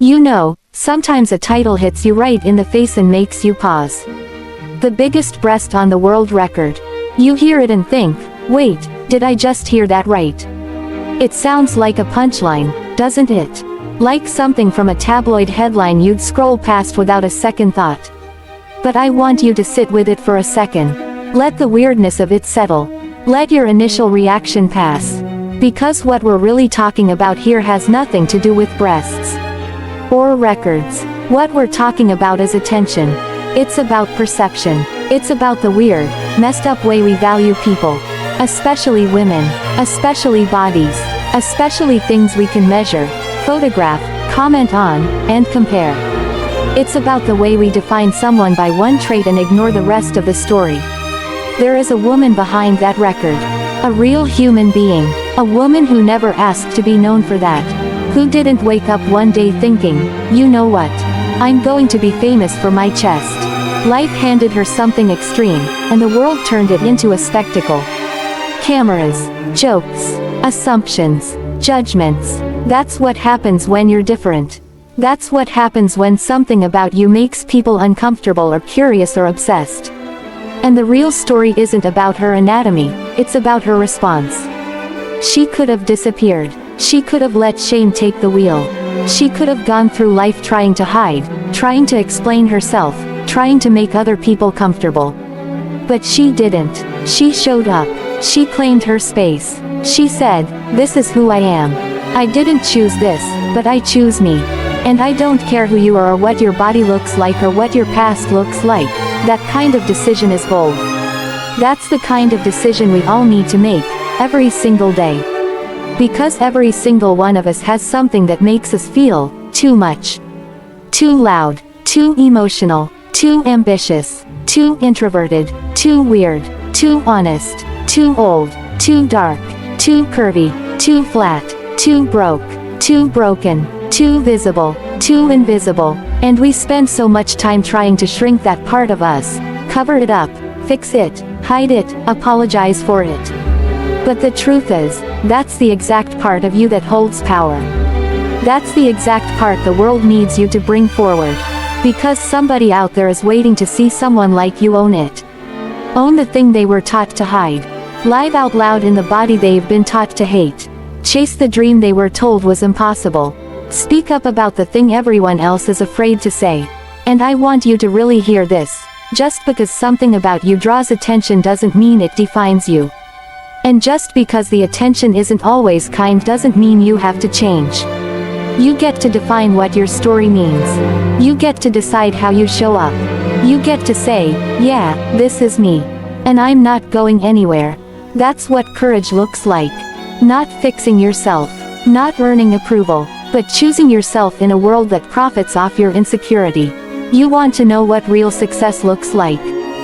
You know, sometimes a title hits you right in the face and makes you pause. The biggest breast on the world record. You hear it and think, wait, did I just hear that right? It sounds like a punchline, doesn't it? Like something from a tabloid headline you'd scroll past without a second thought. But I want you to sit with it for a second. Let the weirdness of it settle. Let your initial reaction pass. Because what we're really talking about here has nothing to do with breasts or records. What we're talking about is attention. It's about perception. It's about the weird, messed up way we value people. Especially women. Especially bodies. Especially things we can measure, photograph, comment on, and compare. It's about the way we define someone by one trait and ignore the rest of the story. There is a woman behind that record. A real human being. A woman who never asked to be known for that. Who didn't wake up one day thinking, you know what? I'm going to be famous for my chest. Life handed her something extreme, and the world turned it into a spectacle. Cameras, jokes, assumptions, judgments. That's what happens when you're different. That's what happens when something about you makes people uncomfortable or curious or obsessed. And the real story isn't about her anatomy, it's about her response. She could have disappeared. She could have let shame take the wheel. She could have gone through life trying to hide, trying to explain herself, trying to make other people comfortable. But she didn't. She showed up. She claimed her space. She said, this is who I am. I didn't choose this, but I choose me. And I don't care who you are or what your body looks like or what your past looks like. That kind of decision is bold. That's the kind of decision we all need to make, every single day. Because every single one of us has something that makes us feel too much. Too loud, too emotional, too ambitious, too introverted, too weird, too honest, too old, too dark, too curvy, too flat, too broke, too broken, too visible, too invisible, and we spend so much time trying to shrink that part of us, cover it up, fix it, hide it, apologize for it. But the truth is, that's the exact part of you that holds power. That's the exact part the world needs you to bring forward. Because somebody out there is waiting to see someone like you own it. Own the thing they were taught to hide. Live out loud in the body they've been taught to hate. Chase the dream they were told was impossible. Speak up about the thing everyone else is afraid to say. And I want you to really hear this. Just because something about you draws attention doesn't mean it defines you. And just because the attention isn't always kind doesn't mean you have to change. You get to define what your story means. You get to decide how you show up. You get to say, yeah, this is me. And I'm not going anywhere. That's what courage looks like. Not fixing yourself. Not earning approval. But choosing yourself in a world that profits off your insecurity. You want to know what real success looks like.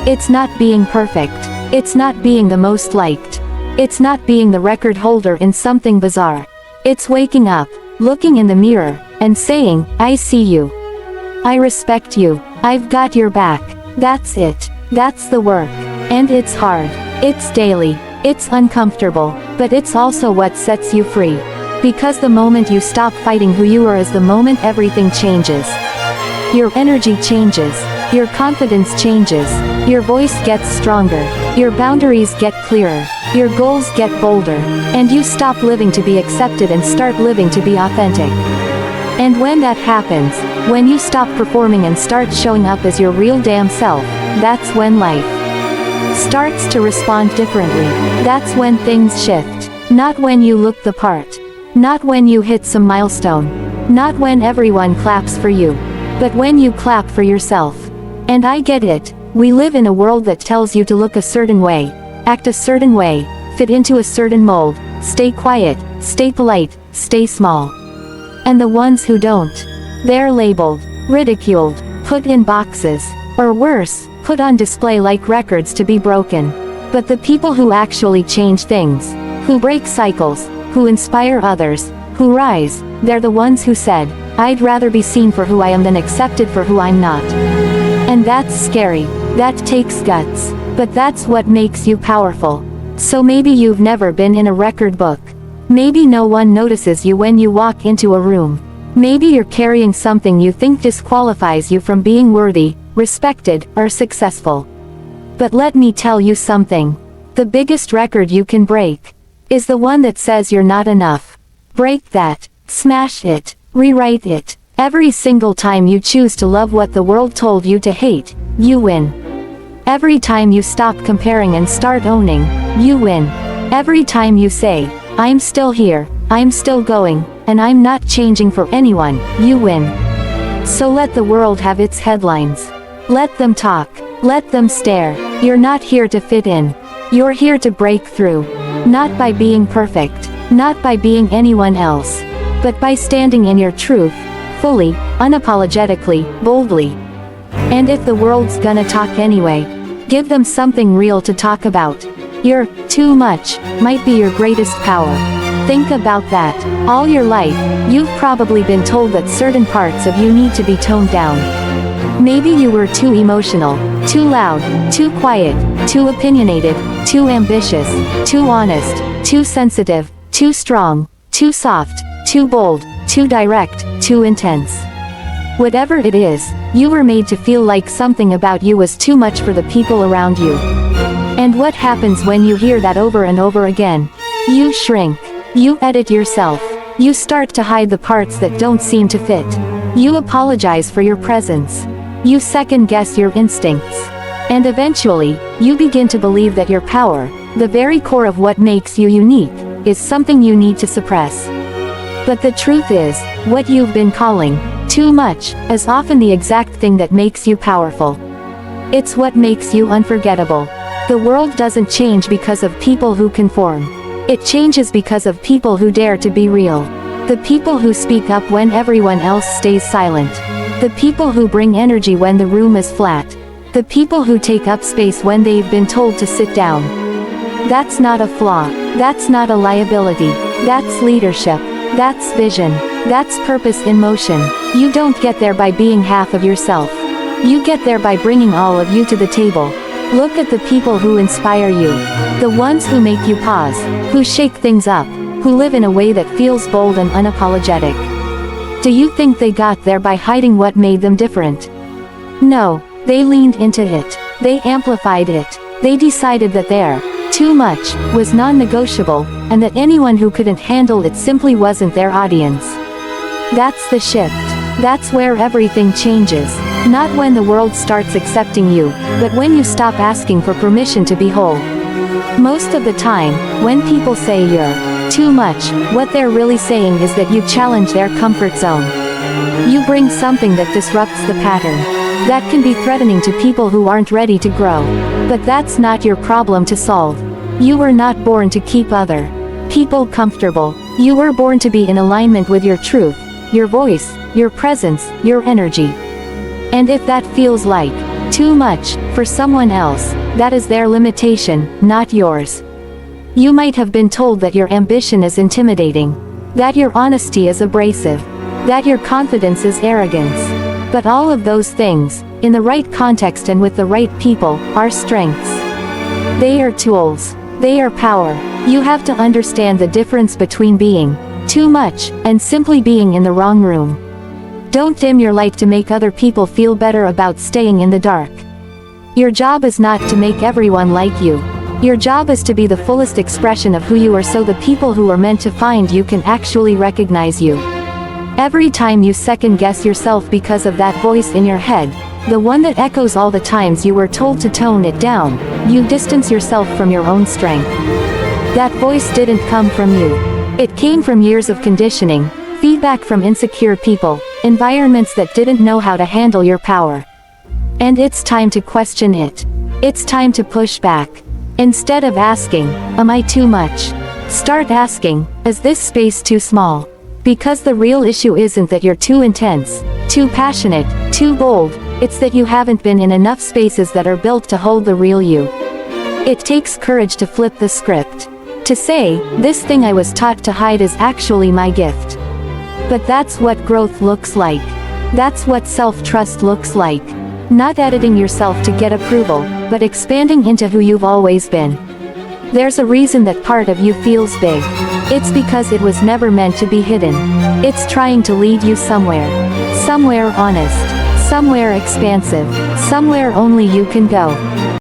It's not being perfect. It's not being the most liked. It's not being the record holder in something bizarre. It's waking up, looking in the mirror, and saying, I see you. I respect you. I've got your back. That's it. That's the work. And it's hard. It's daily. It's uncomfortable. But it's also what sets you free. Because the moment you stop fighting who you are is the moment everything changes. Your energy changes. Your confidence changes. Your voice gets stronger. Your boundaries get clearer. Your goals get bolder. And you stop living to be accepted and start living to be authentic. And when that happens, when you stop performing and start showing up as your real damn self, that's when life starts to respond differently. That's when things shift. Not when you look the part. Not when you hit some milestone. Not when everyone claps for you. But when you clap for yourself. And I get it. We live in a world that tells you to look a certain way, act a certain way, fit into a certain mold, stay quiet, stay polite, stay small. And the ones who don't, they're labeled, ridiculed, put in boxes, or worse, put on display like records to be broken. But the people who actually change things, who break cycles, who inspire others, who rise, they're the ones who said, I'd rather be seen for who I am than accepted for who I'm not. And that's scary. That takes guts. But that's what makes you powerful. So maybe you've never been in a record book. Maybe no one notices you when you walk into a room. Maybe you're carrying something you think disqualifies you from being worthy, respected, or successful. But let me tell you something. The biggest record you can break is the one that says you're not enough. Break that, smash it, rewrite it. Every single time you choose to love what the world told you to hate, you win. Every time you stop comparing and start owning, you win. Every time you say, I'm still here, I'm still going, and I'm not changing for anyone, you win. So let the world have its headlines. Let them talk. Let them stare. You're not here to fit in. You're here to break through. Not by being perfect, not by being anyone else, but by standing in your truth, fully, unapologetically, boldly. And if the world's gonna talk anyway, give them something real to talk about. Your too much might be your greatest power. Think about that. All your life, you've probably been told that certain parts of you need to be toned down. Maybe you were too emotional, too loud, too quiet, too opinionated, too ambitious, too honest, too sensitive, too strong, too soft, too bold, too direct, too intense. Whatever it is, you were made to feel like something about you was too much for the people around you. And what happens when you hear that over and over again? You shrink. You edit yourself. You start to hide the parts that don't seem to fit. You apologize for your presence. You second-guess your instincts. And eventually, you begin to believe that your power, the very core of what makes you unique, is something you need to suppress. But the truth is, what you've been calling too much is often the exact thing that makes you powerful. It's what makes you unforgettable. The world doesn't change because of people who conform. It changes because of people who dare to be real. The people who speak up when everyone else stays silent. The people who bring energy when the room is flat. The people who take up space when they've been told to sit down. That's not a flaw. That's not a liability. That's leadership. That's vision. That's purpose in motion. You don't get there by being half of yourself. You get there by bringing all of you to the table. Look at the people who inspire you. The ones who make you pause, who shake things up, who live in a way that feels bold and unapologetic. Do you think they got there by hiding what made them different? No, they leaned into it. They amplified it. They decided that their too much was non-negotiable, and that anyone who couldn't handle it simply wasn't their audience. That's the shift. That's where everything changes. Not when the world starts accepting you, but when you stop asking for permission to be whole. Most of the time, when people say you're too much, what they're really saying is that you challenge their comfort zone. You bring something that disrupts the pattern. That can be threatening to people who aren't ready to grow. But that's not your problem to solve. You were not born to keep other people comfortable. You were born to be in alignment with your truth, your voice, your presence, your energy. And if that feels like too much for someone else, that is their limitation, not yours. You might have been told that your ambition is intimidating, that your honesty is abrasive, that your confidence is arrogance. But all of those things, in the right context and with the right people, are strengths. They are tools. They are power. You have to understand the difference between being too much and simply being in the wrong room. Don't dim your light to make other people feel better about staying in the dark. Your job is not to make everyone like you. Your job is to be the fullest expression of who you are, so the people who are meant to find you can actually recognize you. Every time you second-guess yourself because of that voice in your head, the one that echoes all the times you were told to tone it down, you distance yourself from your own strength. That voice didn't come from you. It came from years of conditioning, feedback from insecure people, environments that didn't know how to handle your power. And it's time to question it. It's time to push back. Instead of asking, am I too much? Start asking, is this space too small? Because the real issue isn't that you're too intense, too passionate, too bold, it's that you haven't been in enough spaces that are built to hold the real you. It takes courage to flip the script. To say, this thing I was taught to hide is actually my gift. But that's what growth looks like. That's what self-trust looks like. Not editing yourself to get approval, but expanding into who you've always been. There's a reason that part of you feels big. It's because it was never meant to be hidden. It's trying to lead you somewhere. Somewhere honest. Somewhere expansive. Somewhere only you can go.